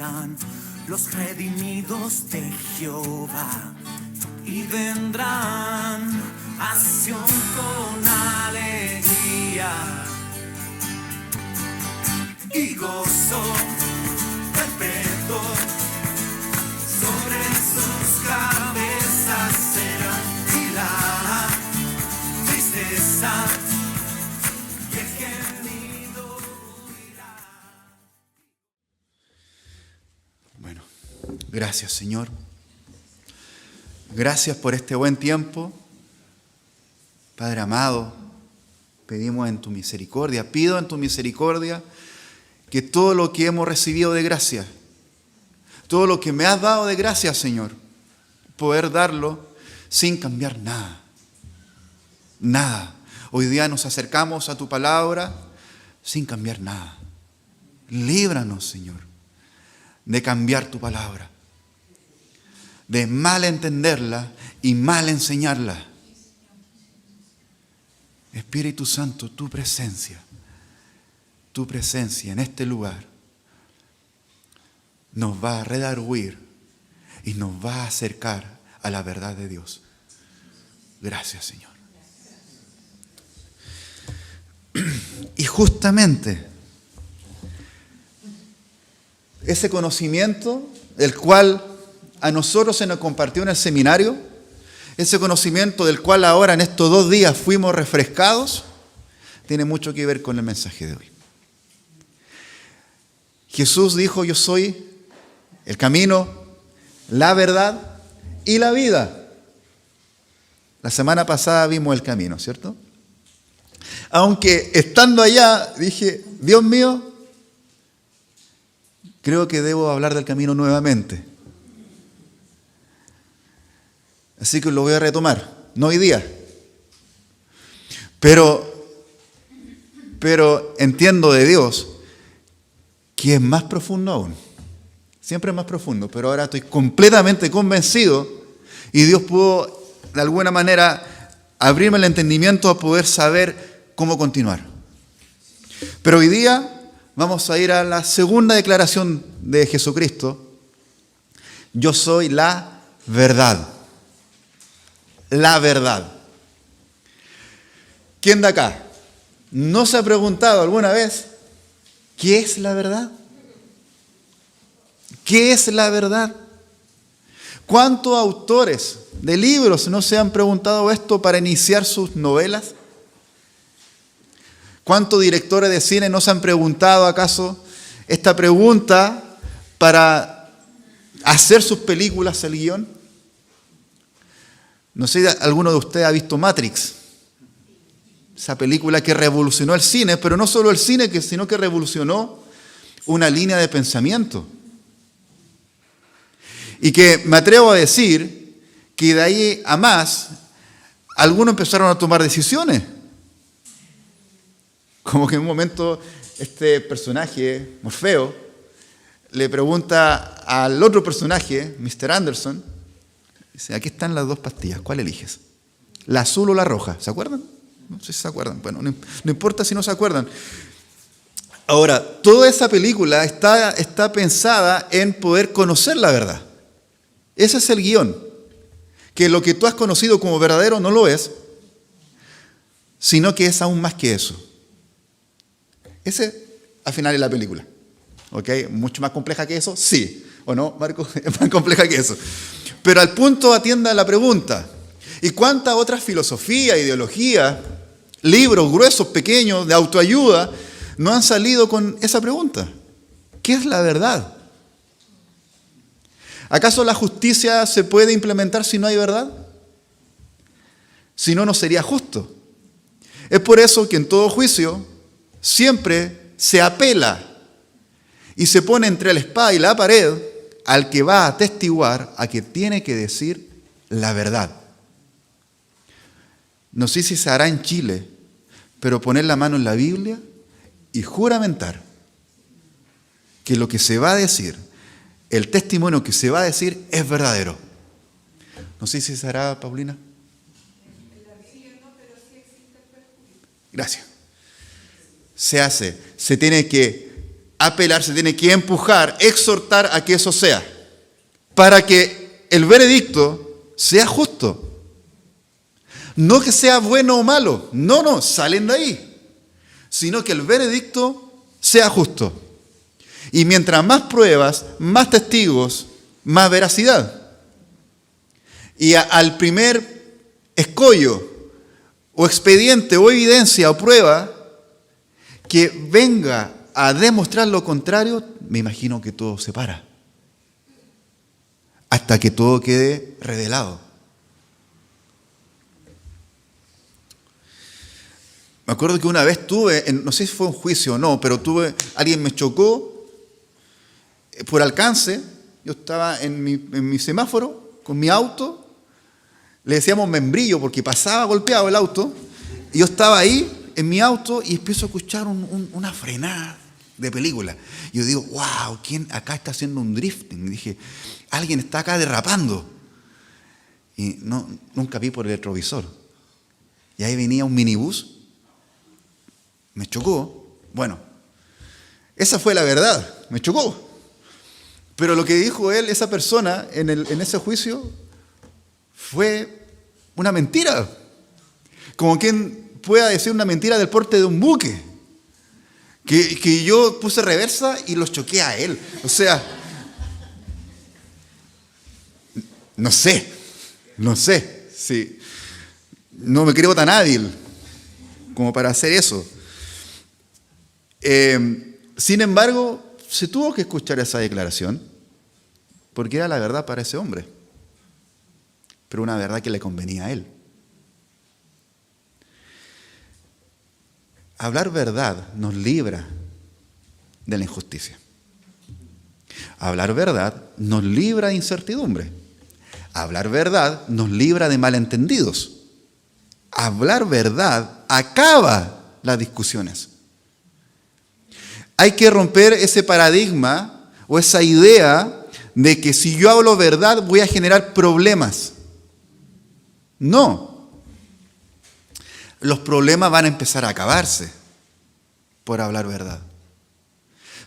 serán los redimidos de Jehová, y vendrán a Sión con alegría y gozo perpetuo. Sobre sus cabezas será y la tristeza y el gemido huirá. Bueno, gracias, Señor. Gracias por este buen tiempo. Padre amado, pedimos en tu misericordia, pido en tu misericordia que todo lo que hemos recibido de gracia, todo lo que me has dado de gracia, Señor, poder darlo sin cambiar nada. Nada. Hoy día nos acercamos a tu palabra sin cambiar nada. Líbranos, Señor, de cambiar tu palabra, de mal entenderla y mal enseñarla. Espíritu Santo, tu presencia en este lugar nos va a redarguir y nos va a acercar a la verdad de Dios. Gracias, Señor. Y justamente ese conocimiento, el cual a nosotros se nos compartió en el seminario, ese conocimiento del cual ahora en estos 2 días fuimos refrescados, tiene mucho que ver con el mensaje de hoy. Jesús dijo: yo soy el camino, la verdad y la vida. La semana pasada vimos el camino, ¿cierto? Aunque estando allá dije: Dios mío, creo que debo hablar del camino nuevamente. Así que lo voy a retomar, no hoy día. Pero entiendo de Dios que es más profundo aún. Siempre es más profundo, pero ahora estoy completamente convencido y Dios pudo de alguna manera abrirme el entendimiento a poder saber cómo continuar. Pero hoy día vamos a ir a la segunda declaración de Jesucristo. Yo soy la verdad. La verdad. ¿Quién de acá no se ha preguntado alguna vez qué es la verdad? ¿Qué es la verdad? ¿Cuántos autores de libros no se han preguntado esto para iniciar sus novelas? ¿Cuántos directores de cine no se han preguntado acaso esta pregunta para hacer sus películas, el guión? No sé si alguno de ustedes ha visto Matrix, esa película que revolucionó el cine, pero no solo el cine, sino que revolucionó una línea de pensamiento. Y que me atrevo a decir que de ahí a más, algunos empezaron a tomar decisiones. Como que en un momento este personaje, Morfeo, le pregunta al otro personaje, Mr. Anderson, dice: aquí están las 2 pastillas, ¿cuál eliges? ¿La azul o la roja? ¿Se acuerdan? No sé si se acuerdan. Bueno, no importa si no se acuerdan. Ahora, toda esa película está pensada en poder conocer la verdad. Ese es el guión. Que lo que tú has conocido como verdadero no lo es, sino que es aún más que eso. Ese, al final, es la película. ¿Ok? ¿Mucho más compleja que eso? Sí. ¿O no, Marco? Es más compleja que eso. Pero al punto atienda la pregunta. ¿Y cuántas otras filosofías, ideologías, libros gruesos, pequeños, de autoayuda, no han salido con esa pregunta? ¿Qué es la verdad? ¿Acaso la justicia se puede implementar si no hay verdad? Si no, no sería justo. Es por eso que en todo juicio siempre se apela y se pone entre la espada y la pared al que va a atestiguar, a que tiene que decir la verdad. No sé si se hará en Chile, pero poner la mano en la Biblia y juramentar que lo que se va a decir, el testimonio que se va a decir es verdadero. No sé si se hará, Paulina. En la Biblia no, pero sí existe el perjurio. Gracias. Se hace, se tiene que apelar, se tiene que empujar, exhortar a que eso sea, para que el veredicto sea justo. No que sea bueno o malo, no, salen de ahí, sino que el veredicto sea justo. Y mientras más pruebas, más testigos, más veracidad. Y al primer escollo, o expediente, o evidencia, o prueba, que venga a demostrar lo contrario, me imagino que todo se para. Hasta que todo quede revelado. Me acuerdo que una vez no sé si fue un juicio o no, pero alguien me chocó por alcance. Yo estaba en mi semáforo con mi auto. Le decíamos membrillo porque pasaba golpeado el auto. Y yo estaba ahí en mi auto y empiezo a escuchar una frenada de película. Y yo digo, wow, ¿quién acá está haciendo un drifting? Y dije, alguien está acá derrapando. Y nunca vi por el retrovisor. Y ahí venía un minibús. Me chocó. Bueno, esa fue la verdad. Me chocó. Pero lo que dijo esa persona en ese juicio, fue una mentira. Como quien pueda decir una mentira del porte de un buque. Que yo puse reversa y los choqué a él. O sea, no sé. Sí. No me creo tan hábil como para hacer eso. Sin embargo, se tuvo que escuchar esa declaración porque era la verdad para ese hombre, pero una verdad que le convenía a él. Hablar verdad nos libra de la injusticia. Hablar verdad nos libra de incertidumbre. Hablar verdad nos libra de malentendidos. Hablar verdad acaba las discusiones. Hay que romper ese paradigma o esa idea de que si yo hablo verdad voy a generar problemas. No. Los problemas van a empezar a acabarse por hablar verdad.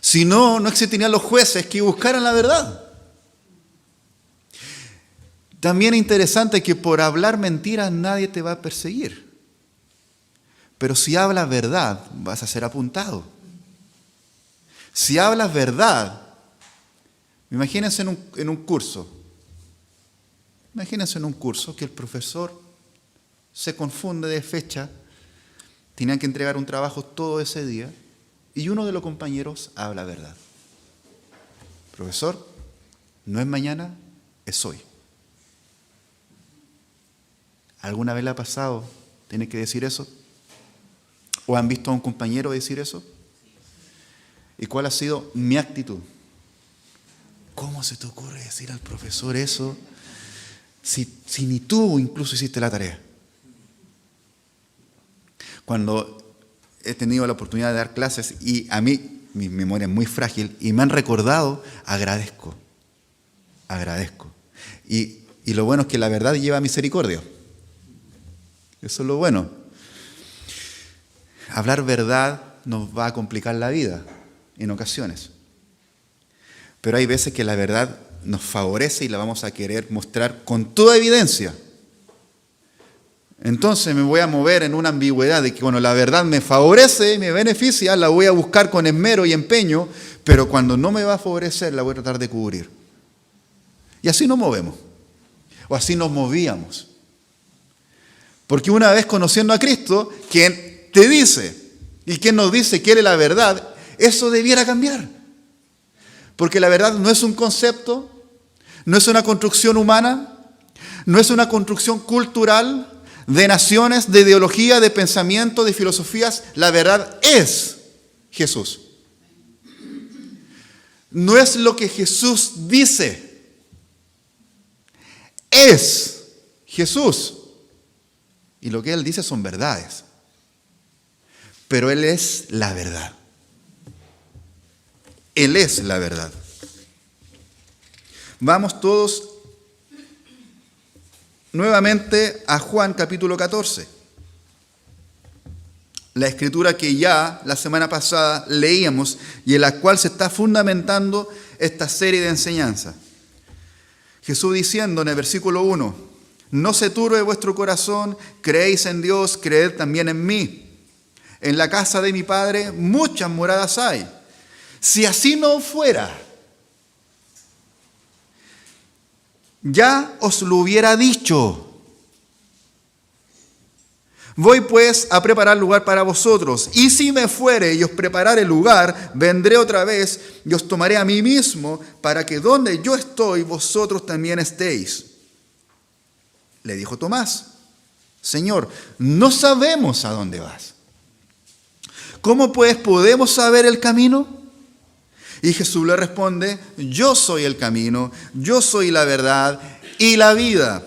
Si no, no existirían los jueces que buscaran la verdad. También es interesante que por hablar mentiras nadie te va a perseguir. Pero si hablas verdad, vas a ser apuntado. Si hablas verdad, imagínense en un curso. Imagínense en un curso que el profesor se confunde de fecha, tenían que entregar un trabajo todo ese día, y uno de los compañeros habla verdad. Profesor, no es mañana, es hoy. ¿Alguna vez le ha pasado tener que decir eso? ¿O han visto a un compañero decir eso? ¿Y cuál ha sido mi actitud? ¿Cómo se te ocurre decir al profesor eso si ni tú incluso hiciste la tarea? Cuando he tenido la oportunidad de dar clases y a mí, mi memoria es muy frágil y me han recordado, agradezco. Y lo bueno es que la verdad lleva misericordia. Eso es lo bueno. Hablar verdad nos va a complicar la vida en ocasiones. Pero hay veces que la verdad nos favorece y la vamos a querer mostrar con toda evidencia. Entonces me voy a mover en una ambigüedad de que cuando la verdad me favorece, me beneficia, la voy a buscar con esmero y empeño, pero cuando no me va a favorecer, la voy a tratar de cubrir. Y así nos movemos, o así nos movíamos. Porque una vez conociendo a Cristo, quien te dice y quien nos dice que Él es la verdad, eso debiera cambiar. Porque la verdad no es un concepto, no es una construcción humana, no es una construcción cultural, de naciones, de ideología, de pensamiento, de filosofías. La verdad es Jesús. No es lo que Jesús dice. Es Jesús. Y lo que Él dice son verdades. Pero Él es la verdad. Él es la verdad. Vamos todos nuevamente a Juan capítulo 14. la escritura que ya la semana pasada leíamos y en la cual se está fundamentando esta serie de enseñanzas. Jesús diciendo en el versículo 1, no se turbe vuestro corazón, creéis en Dios, creed también en mí. En la casa de mi Padre muchas moradas hay. Si así no fuera, ya os lo hubiera dicho. Voy pues a preparar lugar para vosotros, y si me fuere y os preparare lugar, vendré otra vez y os tomaré a mí mismo, para que donde yo estoy, vosotros también estéis. Le dijo Tomás, Señor, no sabemos a dónde vas. ¿Cómo pues podemos saber el camino? Y Jesús le responde, yo soy el camino, yo soy la verdad y la vida.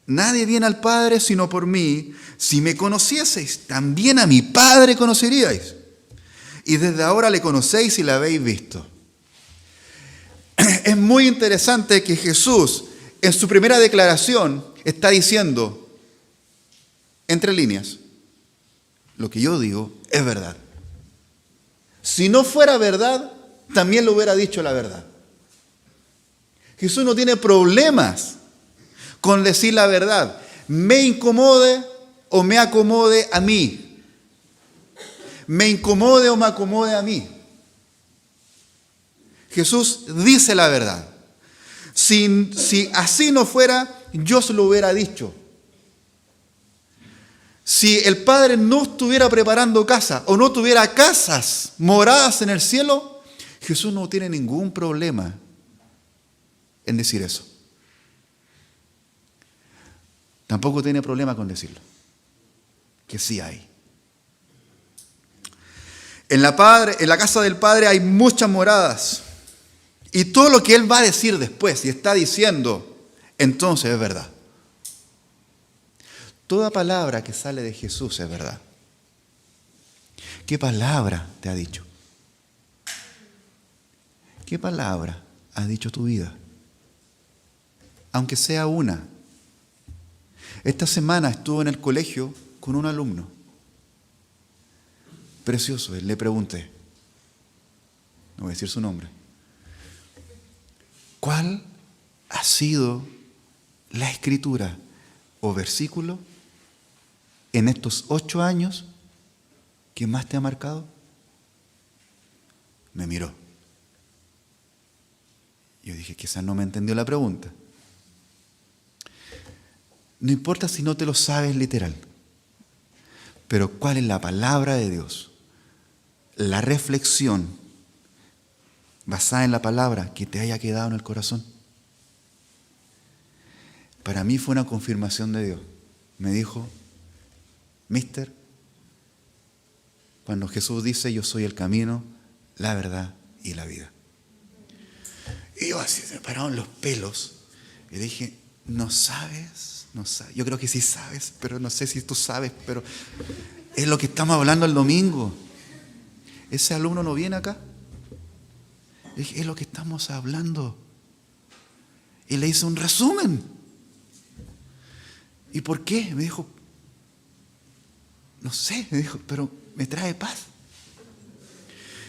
Nadie viene al Padre sino por mí. Si me conocieseis, también a mi Padre conoceríais. Y desde ahora le conocéis y le habéis visto. Es muy interesante que Jesús, en su primera declaración, está diciendo, entre líneas, lo que yo digo es verdad. Si no fuera verdad, también lo hubiera dicho la verdad. Jesús no tiene problemas con decir la verdad. Me incomode o me acomode a mí. Me incomode o me acomode a mí. Jesús dice la verdad. Si así no fuera, yo se lo hubiera dicho. Si el Padre no estuviera preparando casa o no tuviera casas, moradas en el cielo, Jesús no tiene ningún problema en decir eso. Tampoco tiene problema con decirlo, que sí hay. En la casa del Padre hay muchas moradas. Y todo lo que Él va a decir después, y está diciendo, entonces es verdad. Toda palabra que sale de Jesús es verdad. ¿Qué palabra te ha dicho? ¿Qué palabra ha dicho tu vida? Aunque sea una. Esta semana estuve en el colegio con un alumno. Precioso, le pregunté. No voy a decir su nombre. ¿Cuál ha sido la escritura o versículo en estos 8 años que más te ha marcado? Me miró. Yo dije, quizás no me entendió la pregunta. No importa si no te lo sabes literal, pero ¿cuál es la palabra de Dios? La reflexión basada en la palabra que te haya quedado en el corazón. Para mí fue una confirmación de Dios. Me dijo, Mister, cuando Jesús dice, yo soy el camino, la verdad y la vida. Y yo así se me pararon los pelos y dije, no sabes. Yo creo que sí sabes, pero no sé si tú sabes, pero es lo que estamos hablando el domingo. Ese alumno no viene acá. Es lo que estamos hablando. Y le hice un resumen. ¿Y por qué? Me dijo, no sé, me dijo, pero me trae paz.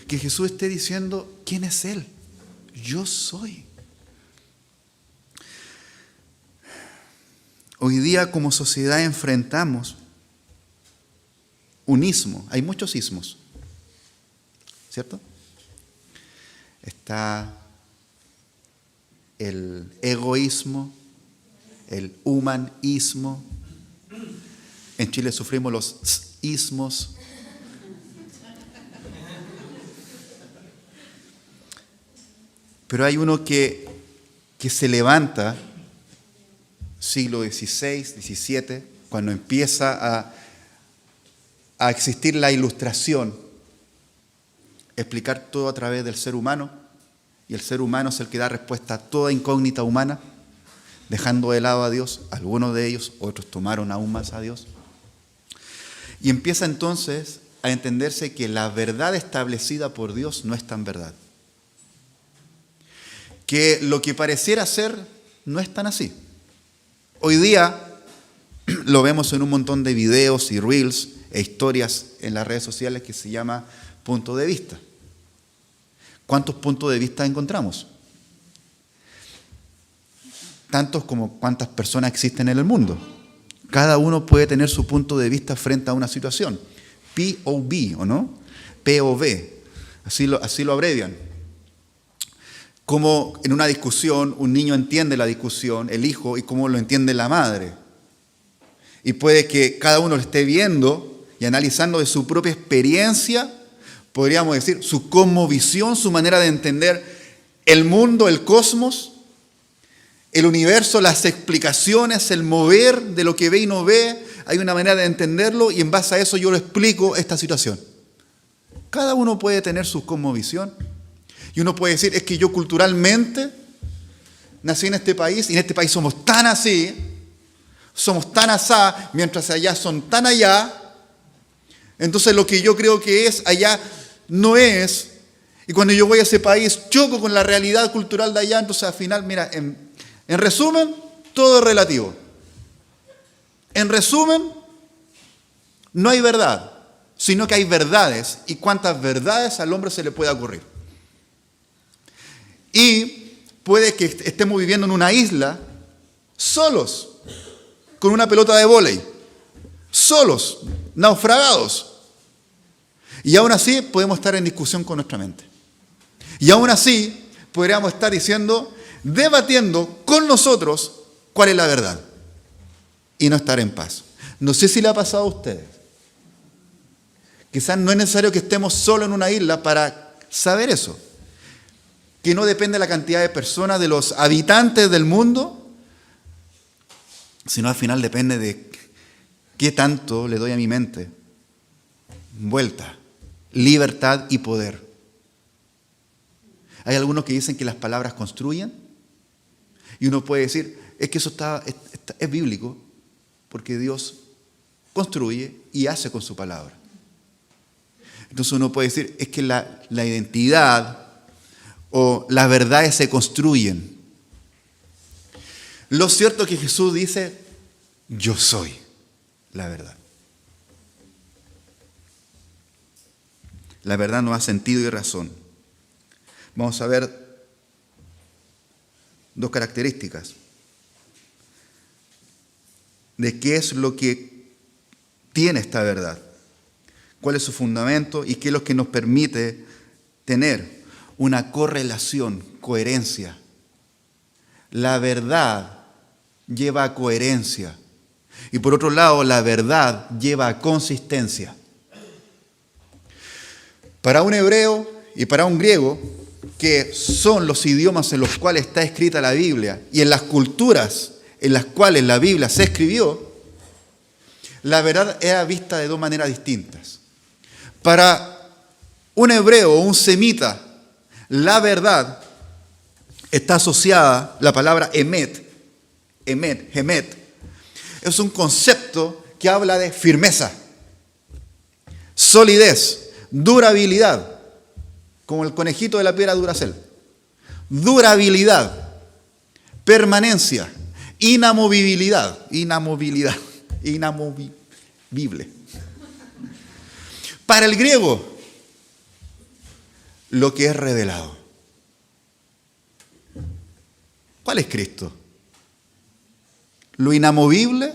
Que Jesús esté diciendo, ¿quién es Él? Yo soy. Hoy día como sociedad enfrentamos un ismo. Hay muchos ismos, ¿cierto? Está el egoísmo, el humanismo. En Chile sufrimos los ismos. Pero hay uno que se levanta, siglo XVI, XVII, cuando empieza a existir la ilustración, explicar todo a través del ser humano, y el ser humano es el que da respuesta a toda incógnita humana, dejando de lado a Dios. Algunos de ellos, otros tomaron aún más a Dios. Y empieza entonces a entenderse que la verdad establecida por Dios no es tan verdad. Que lo que pareciera ser no es tan así. Hoy día lo vemos en un montón de videos y reels e historias en las redes sociales que se llama punto de vista. ¿Cuántos puntos de vista encontramos? Tantos como cuántas personas existen en el mundo. Cada uno puede tener su punto de vista frente a una situación. POV, ¿o no? POV, así lo abrevian. Como en una discusión un niño entiende la discusión, el hijo, y cómo lo entiende la madre. Y puede que cada uno lo esté viendo y analizando de su propia experiencia, podríamos decir, su cosmovisión, su manera de entender el mundo, el cosmos, el universo, las explicaciones, el mover de lo que ve y no ve. Hay una manera de entenderlo y en base a eso yo lo explico esta situación. Cada uno puede tener su cosmovisión. Y uno puede decir, es que yo culturalmente nací en este país y en este país somos tan así, somos tan asá, mientras allá son tan allá. Entonces lo que yo creo que es allá no es. Y cuando yo voy a ese país choco con la realidad cultural de allá. Entonces al final, mira, en resumen, todo es relativo. En resumen, no hay verdad, sino que hay verdades. ¿Y cuántas verdades al hombre se le puede ocurrir? Y puede que estemos viviendo en una isla, solos, con una pelota de vóley, solos, naufragados. Y aún así podemos estar en discusión con nuestra mente. Y aún así podríamos estar debatiendo con nosotros cuál es la verdad. Y no estar en paz. No sé si le ha pasado a ustedes. Quizás no es necesario que estemos solo en una isla para saber eso. Que no depende de la cantidad de personas, de los habitantes del mundo, sino al final depende de qué tanto le doy a mi mente vuelta, libertad y poder. Hay algunos que dicen que las palabras construyen y uno puede decir, es que eso es bíblico porque Dios construye y hace con su palabra. Entonces uno puede decir, es que la identidad o las verdades se construyen. Lo cierto es que Jesús dice, yo soy la verdad. La verdad no ha sentido y razón. Vamos a ver dos características de qué es lo que tiene esta verdad, cuál es su fundamento y qué es lo que nos permite tener una correlación, coherencia. La verdad lleva a coherencia. Y por otro lado, la verdad lleva a consistencia. Para un hebreo y para un griego, que son los idiomas en los cuales está escrita la Biblia y en las culturas en las cuales la Biblia se escribió, la verdad era vista de dos maneras distintas. Para un hebreo o un semita, la verdad está asociada, la palabra emet, es un concepto que habla de firmeza, solidez, durabilidad, como el conejito de la piedra Duracell. Durabilidad, permanencia, inamovibilidad, inamovible. Para el griego, lo que es revelado. ¿Cuál es Cristo? ¿Lo inamovible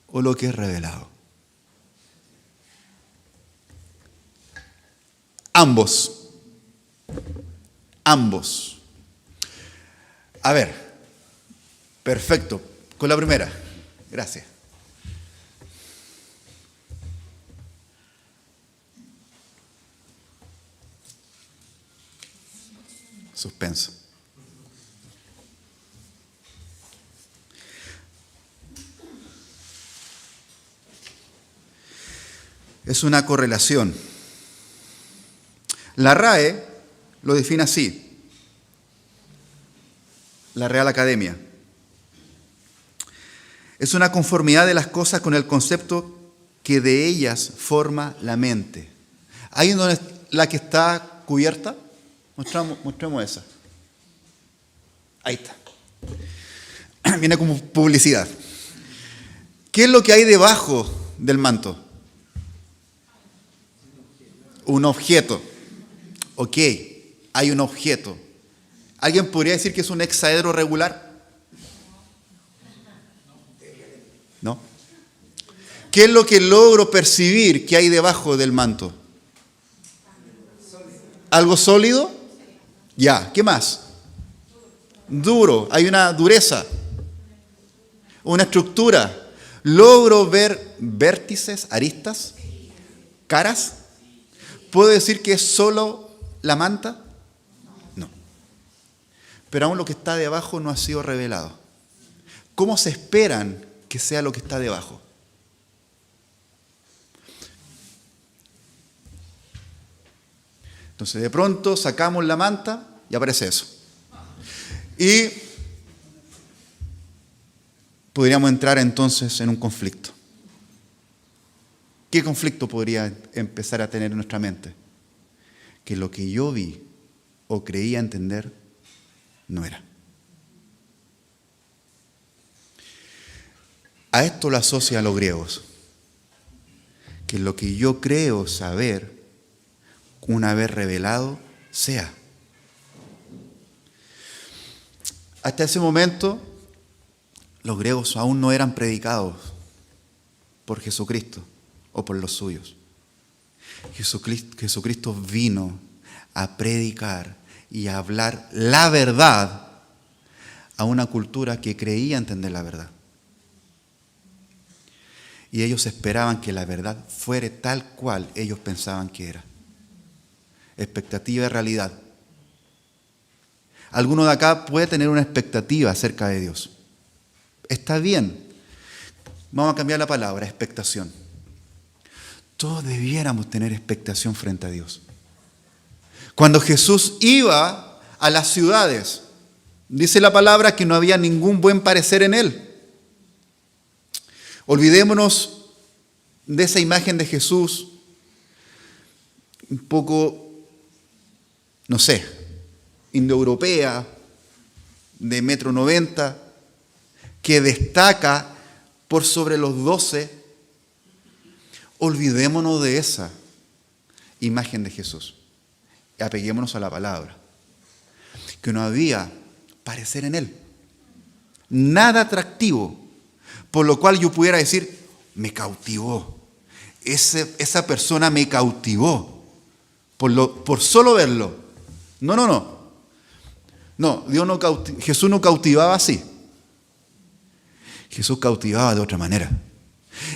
o lo que es revelado? Ambos. A ver, perfecto. Con la primera. Gracias. Suspenso. Es una correlación. La RAE lo define así, la Real Academia. Es una conformidad de las cosas con el concepto que de ellas forma la mente. Ahí donde la que está cubierta, mostramos esa. Ahí está. Viene como publicidad. ¿Qué es lo que hay debajo del manto? Un objeto. Ok, hay un objeto. ¿Alguien podría decir que es un hexaedro regular? ¿No? ¿Qué es lo que logro percibir que hay debajo del manto? ¿Algo sólido? Ya, ¿qué más? Duro, hay una dureza, una estructura. ¿Logro ver vértices, aristas, caras? ¿Puedo decir que es solo la manta? No. Pero aún lo que está debajo no ha sido revelado. ¿Cómo se esperan que sea lo que está debajo? Entonces de pronto sacamos la manta y aparece eso. Y podríamos entrar entonces en un conflicto. ¿Qué conflicto podría empezar a tener en nuestra mente? Que lo que yo vi o creía entender no era. A esto lo asocian los griegos. Que lo que yo creo saber, una vez revelado, sea. Hasta ese momento, los griegos aún no eran predicados por Jesucristo o por los suyos. Jesucristo vino a predicar y a hablar la verdad a una cultura que creía entender la verdad. Y ellos esperaban que la verdad fuera tal cual ellos pensaban que era. Expectativa y realidad. Alguno de acá puede tener una expectativa acerca de Dios. Está bien. Vamos a cambiar la palabra, expectación. Todos debiéramos tener expectación frente a Dios. Cuando Jesús iba a las ciudades, dice la palabra que no había ningún buen parecer en él. Olvidémonos de esa imagen de Jesús un poco, no sé, indoeuropea, de 1,90 m, que destaca por sobre los 12. Olvidémonos de esa imagen de Jesús y apeguémonos a la palabra. Que no había parecer en él. Nada atractivo, por lo cual yo pudiera decir, me cautivó. Esa persona me cautivó por solo verlo. No. No, Jesús no cautivaba así. Jesús cautivaba de otra manera.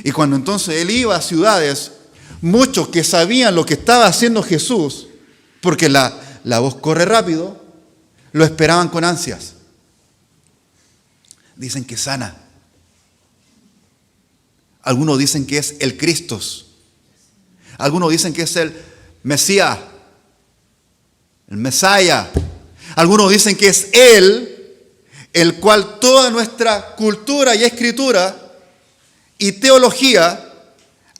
Y cuando entonces él iba a ciudades, muchos que sabían lo que estaba haciendo Jesús, porque la voz corre rápido, lo esperaban con ansias. Dicen que sana. Algunos dicen que es el Cristo. Algunos dicen que es el Mesías, el Mesaya. Algunos dicen que es Él, el cual toda nuestra cultura y escritura y teología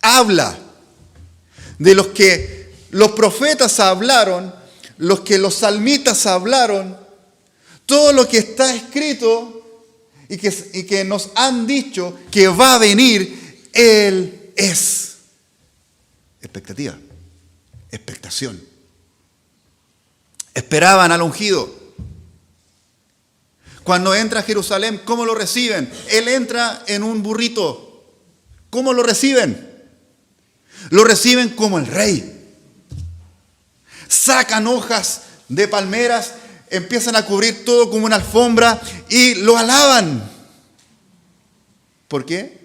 habla. De los que los profetas hablaron, los que los salmitas hablaron, todo lo que está escrito y que nos han dicho que va a venir, Él es. Expectativa, expectación. Esperaban al ungido. Cuando entra a Jerusalén, ¿cómo lo reciben? Él entra en un burrito. ¿Cómo lo reciben? Lo reciben como el rey. Sacan hojas de palmeras, empiezan a cubrir todo como una alfombra y lo alaban. ¿Por qué?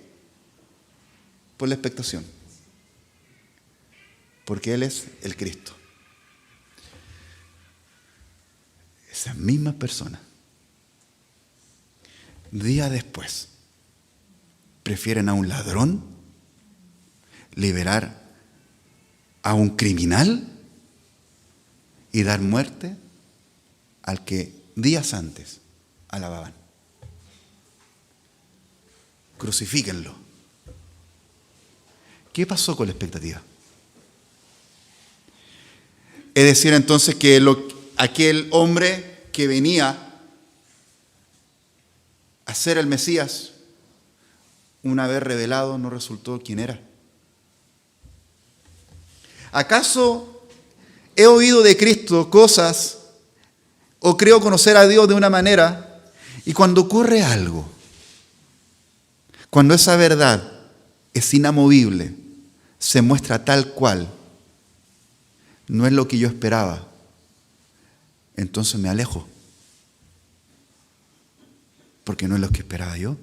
Por la expectación. Porque Él es el Cristo. Esas mismas personas, días después, prefieren a un ladrón liberar a un criminal y dar muerte al que días antes alababan. Crucifíquenlo. ¿Qué pasó con la expectativa? Es decir, entonces que aquel hombre que venía a ser el Mesías, una vez revelado, no resultó quién era. ¿Acaso he oído de Cristo cosas o creo conocer a Dios de una manera, y cuando ocurre algo, cuando esa verdad es inamovible, se muestra tal cual, no es lo que yo esperaba, entonces me alejo, porque no es lo que esperaba yo.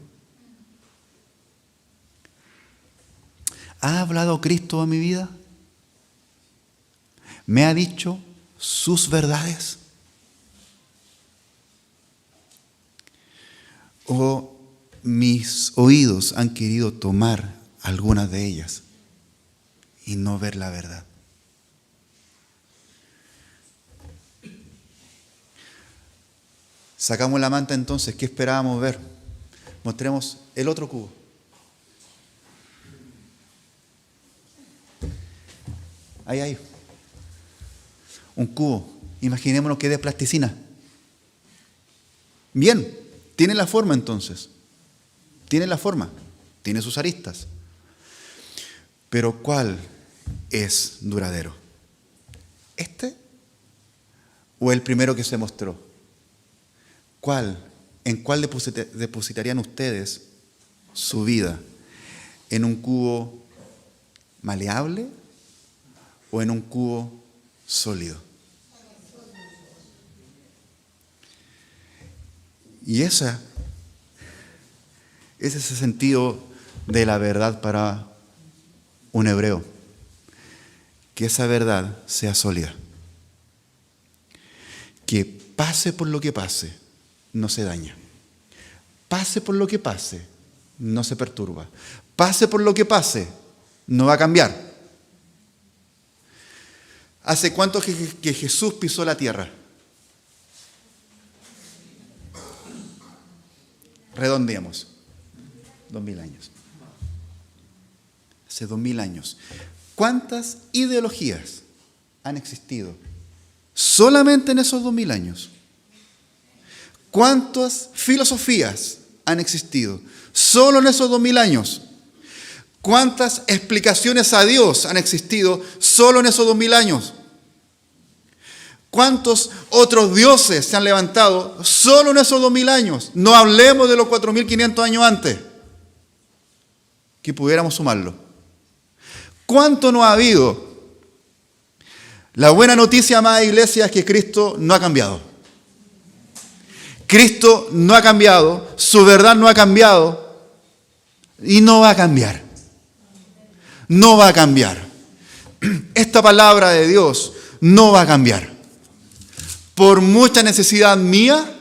¿Ha hablado Cristo a mi vida? ¿Me ha dicho sus verdades? ¿O mis oídos han querido tomar algunas de ellas y no ver la verdad? Sacamos la manta entonces, ¿qué esperábamos ver? Mostremos el otro cubo. Ahí. Un cubo, imaginémonos que es de plasticina. Bien, tiene la forma entonces. Tiene la forma, tiene sus aristas. Pero ¿cuál es duradero? ¿Este o el primero que se mostró? ¿En cuál depositarían ustedes su vida? ¿En un cubo maleable o en un cubo sólido? Y ese es ese sentido de la verdad para un hebreo. Que esa verdad sea sólida. Que pase por lo que pase, no se daña. Pase por lo que pase, no se perturba. Pase por lo que pase, no va a cambiar. ¿Hace cuánto que Jesús pisó la tierra? Redondeamos. 2000 años. Hace 2000 años. ¿Cuántas ideologías han existido solamente en esos 2000 años? ¿Cuántas filosofías han existido solo en esos 2000 años? ¿Cuántas explicaciones a Dios han existido solo en esos 2000 años? ¿Cuántos otros dioses se han levantado solo en esos 2000 años? No hablemos de los 4500 años antes, que pudiéramos sumarlo. ¿Cuánto no ha habido? La buena noticia, amada iglesia, es que Cristo no ha cambiado. Cristo no ha cambiado, su verdad no ha cambiado y no va a cambiar. No va a cambiar. Esta palabra de Dios no va a cambiar. Por mucha necesidad mía,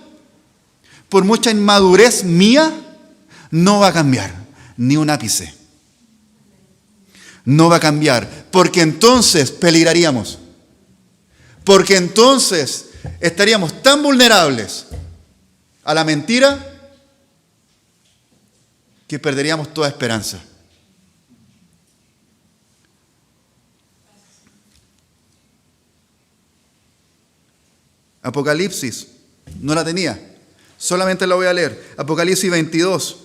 por mucha inmadurez mía, no va a cambiar ni un ápice. No va a cambiar, porque entonces peligraríamos. Porque entonces estaríamos tan vulnerables a la mentira que perderíamos toda esperanza. Apocalipsis, no la tenía, solamente la voy a leer. Apocalipsis 22,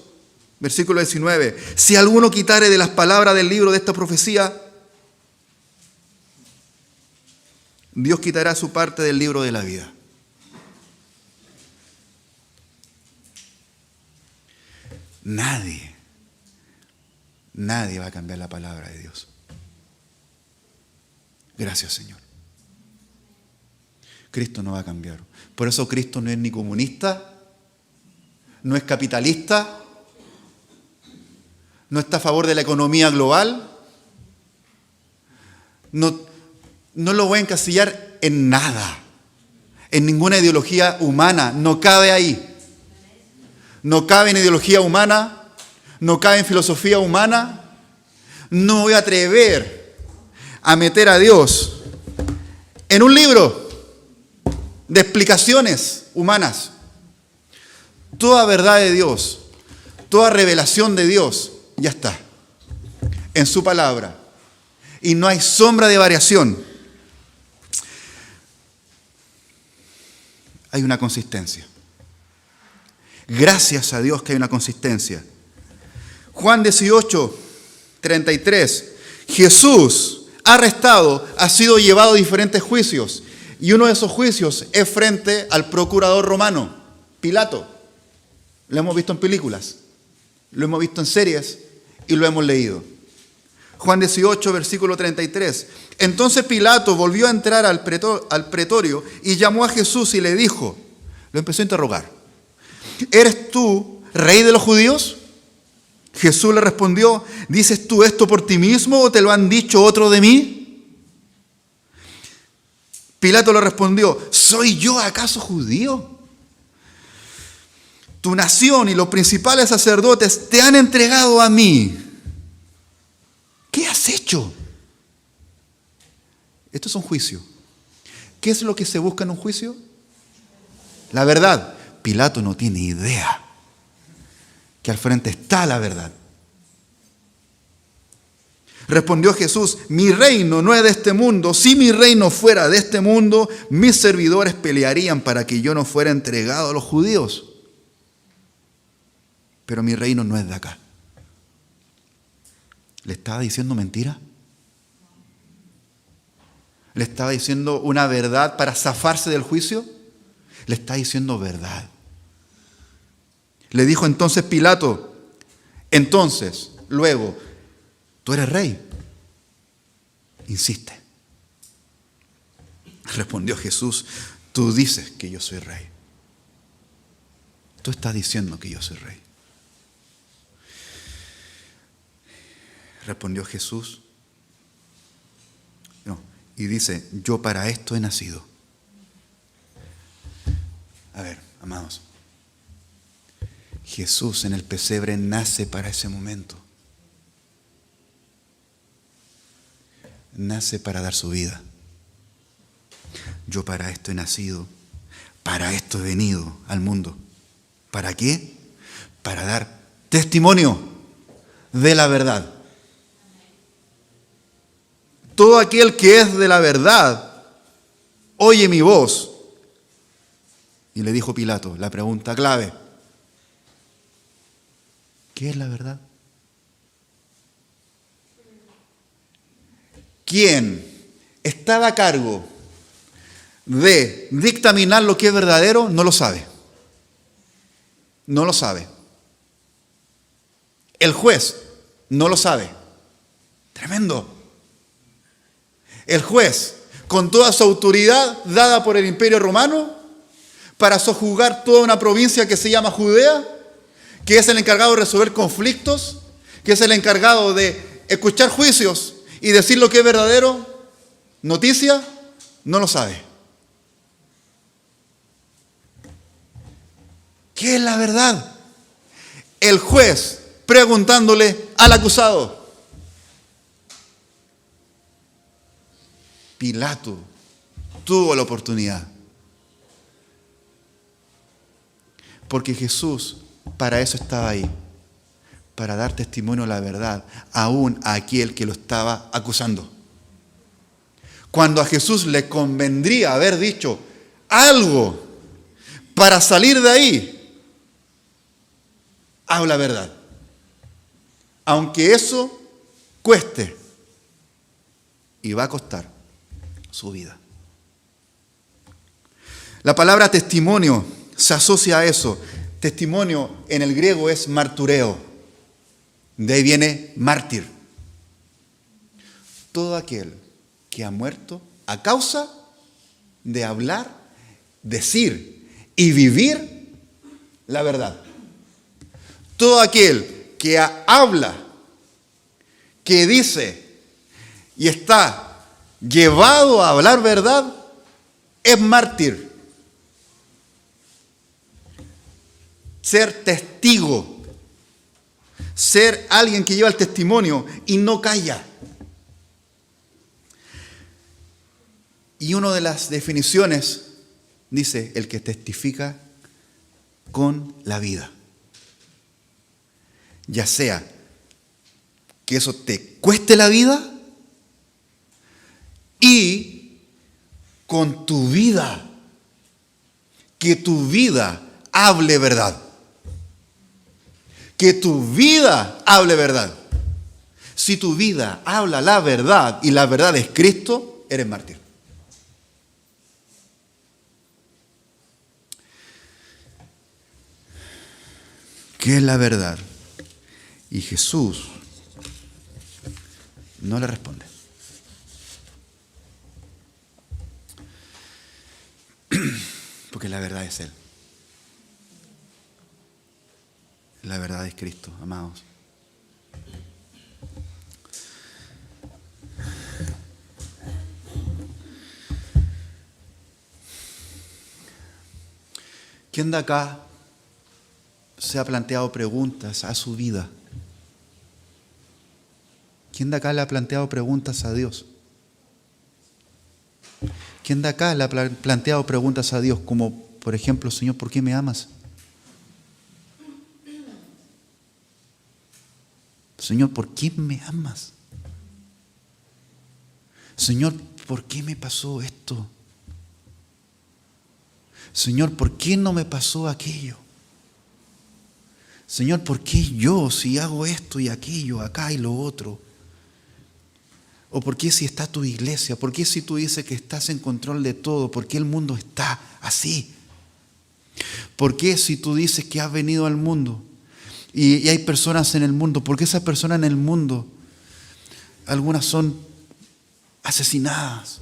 versículo 19. Si alguno quitare de las palabras del libro de esta profecía, Dios quitará su parte del libro de la vida. Nadie va a cambiar la palabra de Dios. Gracias, Señor. Cristo no va a cambiar. Por eso Cristo no es ni comunista, no es capitalista, no está a favor de la economía global, no lo voy a encasillar en nada, en ninguna ideología humana, no cabe ahí. No cabe en ideología humana, no cabe en filosofía humana. No voy a atrever a meter a Dios en un libro de explicaciones humanas. Toda verdad de Dios, toda revelación de Dios, ya está en su palabra. Y no hay sombra de variación. Hay una consistencia. Gracias a Dios que hay una consistencia. Juan 18, 33. Jesús, arrestado, ha sido llevado a diferentes juicios. Y uno de esos juicios es frente al procurador romano, Pilato. Lo hemos visto en películas, lo hemos visto en series y lo hemos leído. Juan 18, versículo 33. Entonces Pilato volvió a entrar al pretorio y llamó a Jesús y le dijo, lo empezó a interrogar, ¿eres tú rey de los judíos? Jesús le respondió, ¿dices tú esto por ti mismo o te lo han dicho otro de mí? Pilato le respondió, ¿soy yo acaso judío? Tu nación y los principales sacerdotes te han entregado a mí. ¿Qué has hecho? Esto es un juicio. ¿Qué es lo que se busca en un juicio? La verdad. Pilato no tiene idea que al frente está la verdad. Respondió Jesús, mi reino no es de este mundo. Si mi reino fuera de este mundo, mis servidores pelearían para que yo no fuera entregado a los judíos. Pero mi reino no es de acá. ¿Le estaba diciendo mentira? ¿Le estaba diciendo una verdad para zafarse del juicio? Le está diciendo verdad. Le dijo entonces Pilato, luego, ¿tú eres rey? Insiste. Respondió Jesús, tú dices que yo soy rey. Tú estás diciendo que yo soy rey. Respondió Jesús, y dice, yo para esto he nacido. A ver, amados, Jesús en el pesebre nace para ese momento. Nace para dar su vida. Yo para esto he nacido, para esto he venido al mundo. ¿Para qué? Para dar testimonio de la verdad. Todo aquel que es de la verdad, oye mi voz. Y le dijo Pilato, la pregunta clave, ¿qué es la verdad? ¿Quién estaba a cargo de dictaminar lo que es verdadero? No lo sabe. No lo sabe. El juez no lo sabe. Tremendo. El juez, con toda su autoridad dada por el Imperio Romano, para sojuzgar toda una provincia que se llama Judea, que es el encargado de resolver conflictos, que es el encargado de escuchar juicios y decir lo que es verdadero, noticia, no lo sabe. ¿Qué es la verdad? El juez preguntándole al acusado. Pilato tuvo la oportunidad. Porque Jesús para eso estaba ahí. Para dar testimonio a la verdad, aún a aquel que lo estaba acusando. Cuando a Jesús le convendría haber dicho algo para salir de ahí, habla verdad. Aunque eso cueste, y va a costar su vida. La palabra testimonio se asocia a eso. Testimonio en el griego es martureo. De ahí viene mártir. Todo aquel que ha muerto a causa de hablar, decir y vivir la verdad. Todo aquel que habla, que dice y está llevado a hablar verdad, es mártir. Ser testigo, ser alguien que lleva el testimonio y no calla. Y una de las definiciones dice, el que testifica con la vida. Ya sea que eso te cueste la vida y con tu vida, que tu vida hable verdad. Que tu vida hable verdad. Si tu vida habla la verdad y la verdad es Cristo, eres mártir. ¿Qué es la verdad? Y Jesús no le responde. Porque la verdad es Él. La verdad es Cristo, amados. ¿Quién de acá se ha planteado preguntas a su vida? ¿Quién de acá le ha planteado preguntas a Dios? ¿Quién de acá le ha planteado preguntas a Dios como, por ejemplo, Señor, ¿por qué me amas? Señor, ¿por qué me amas? Señor, ¿por qué me pasó esto? Señor, ¿por qué no me pasó aquello? Señor, ¿por qué yo si hago esto y aquello, acá y lo otro? ¿O por qué si está tu iglesia? ¿Por qué si tú dices que estás en control de todo? ¿Por qué el mundo está así? ¿Por qué si tú dices que has venido al mundo y hay personas en el mundo? ¿Por qué esas personas en el mundo, algunas son asesinadas?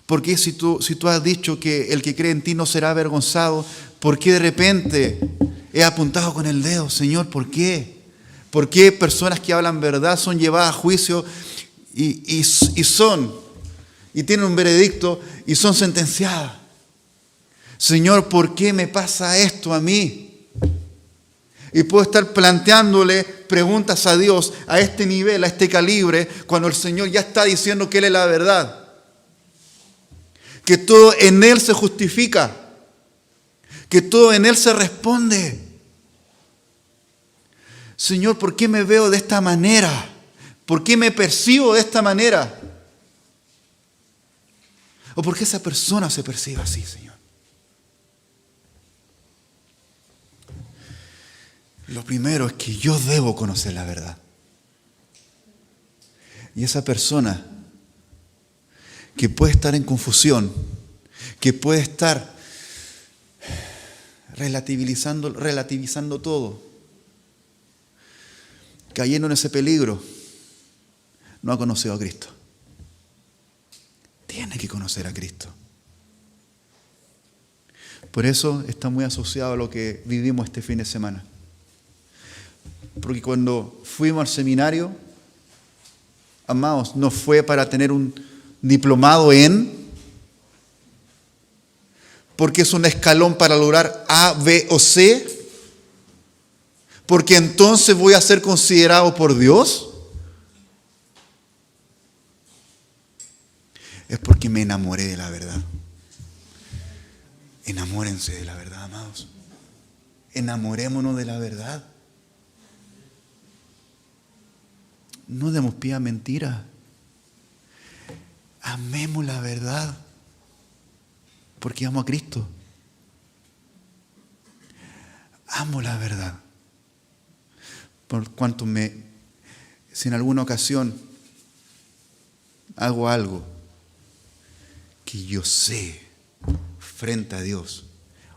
¿Por qué si tú has dicho que el que cree en ti no será avergonzado? ¿Por qué de repente he apuntado con el dedo? Señor, ¿por qué? ¿Por qué personas que hablan verdad son llevadas a juicio y tienen un veredicto y son sentenciadas? Señor, ¿por qué me pasa esto a mí? Y puedo estar planteándole preguntas a Dios a este nivel, a este calibre, cuando el Señor ya está diciendo que Él es la verdad. Que todo en Él se justifica. Que todo en Él se responde. Señor, ¿por qué me veo de esta manera? ¿Por qué me percibo de esta manera? ¿O por qué esa persona se percibe así, Señor? Lo primero es que yo debo conocer la verdad. Y esa persona que puede estar en confusión, que puede estar relativizando todo, cayendo en ese peligro, no ha conocido a Cristo. Tiene que conocer a Cristo. Por eso está muy asociado a lo que vivimos este fin de semana. Porque cuando fuimos al seminario, amados, no fue para tener un diplomado porque es un escalón para lograr A, B o C, porque entonces voy a ser considerado por Dios. Es porque me enamoré de la verdad. Enamórense de la verdad, amados. Enamorémonos de la verdad. No demos pie a mentiras. Amemos la verdad. Porque amo a Cristo. Amo la verdad. Por cuanto si en alguna ocasión hago algo que yo sé frente a Dios,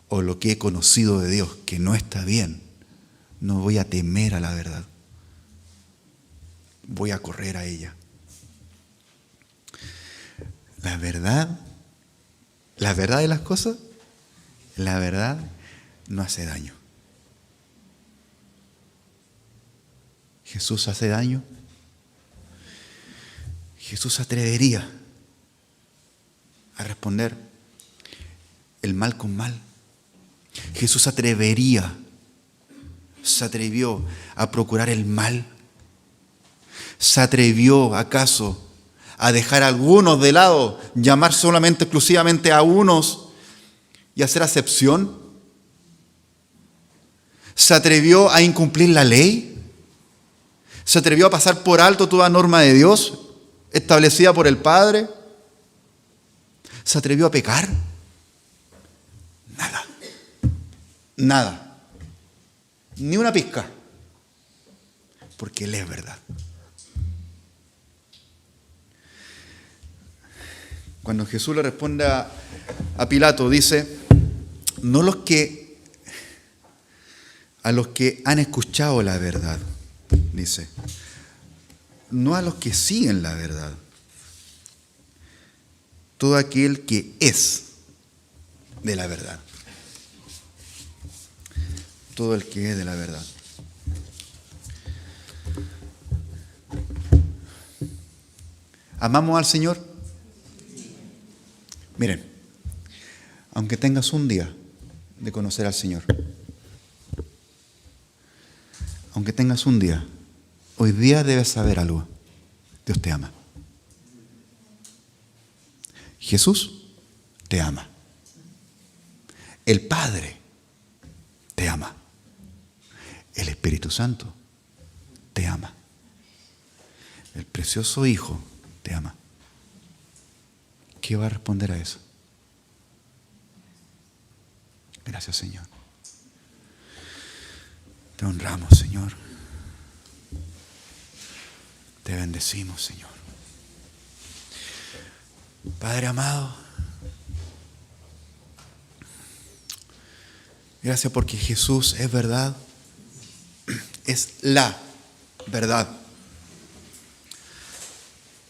o lo que he conocido de Dios que no está bien, no voy a temer a la verdad. Voy a correr a ella. La verdad de las cosas, la verdad no hace daño. ¿Jesús hace daño? Jesús se atrevería a responder el mal con mal. Jesús se atrevió a procurar el mal. ¿Se atrevió acaso a dejar a algunos de lado, llamar solamente, exclusivamente a unos y hacer acepción? ¿Se atrevió a incumplir la ley? ¿Se atrevió a pasar por alto toda norma de Dios establecida por el Padre? ¿Se atrevió a pecar? Nada. Ni una pizca. porque Él es verdad. Cuando Jesús le responde a Pilato, dice, no a los que han escuchado la verdad, dice, no a los que siguen la verdad, todo aquel que es de la verdad, todo el que es de la verdad. ¿Amamos al Señor? Miren, aunque tengas un día de conocer al Señor, aunque tengas un día, hoy día debes saber algo. Dios te ama. Jesús te ama. El Padre te ama. El Espíritu Santo te ama. El precioso Hijo te ama. ¿Qué va a responder a eso? Gracias, Señor. Te honramos, Señor. Te bendecimos, Señor. Padre amado, gracias porque Jesús es verdad. Es la verdad.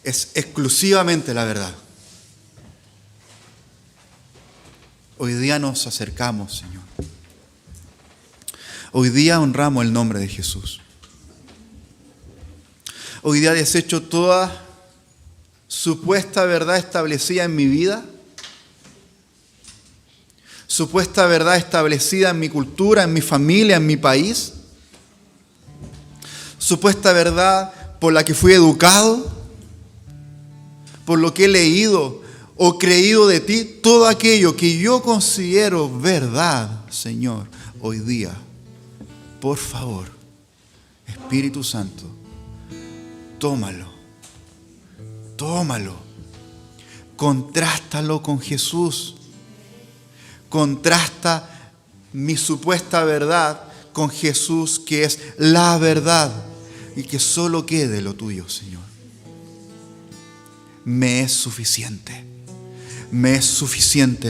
Es exclusivamente la verdad. Hoy día nos acercamos, Señor. Hoy día honramos el nombre de Jesús. Hoy día desecho toda supuesta verdad establecida en mi vida, supuesta verdad establecida en mi cultura, en mi familia, en mi país, supuesta verdad por la que fui educado, por lo que he leído o creído de ti, todo aquello que yo considero verdad, Señor, hoy día, por favor, Espíritu Santo, tómalo, contrástalo con Jesús, contrasta mi supuesta verdad con Jesús, que es la verdad, y que solo quede lo tuyo, Señor. Me es suficiente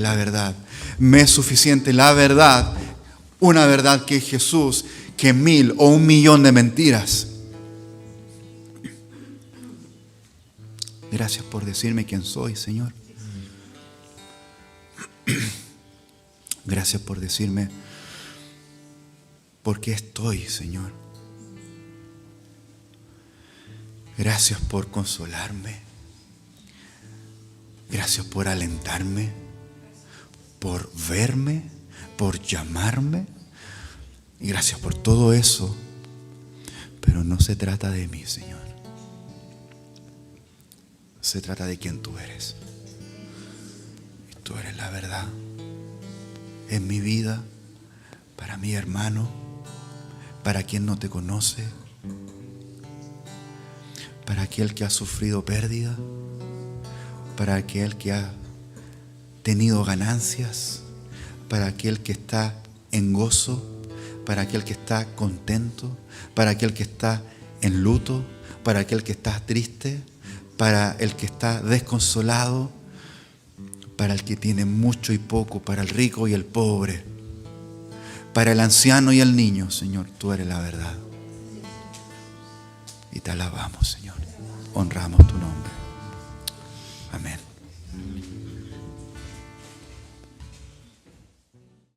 la verdad, me es suficiente la verdad, una verdad que es Jesús, que 1000 o 1.000.000 de mentiras. Gracias por decirme quién soy, Señor. Gracias por decirme por qué estoy, Señor. Gracias por consolarme. Gracias por alentarme, por verme, por llamarme. Y gracias por todo eso. Pero no se trata de mí, Señor. Se trata de quién tú eres. Y tú eres la verdad en mi vida, para mi hermano, para quien no te conoce, para aquel que ha sufrido pérdida, para aquel que ha tenido ganancias, para aquel que está en gozo, para aquel que está contento, para aquel que está en luto, para aquel que está triste, para el que está desconsolado, para el que tiene mucho y poco, para el rico y el pobre, para el anciano y el niño. Señor, tú eres la verdad. Y te alabamos, Señor. Honramos tu nombre.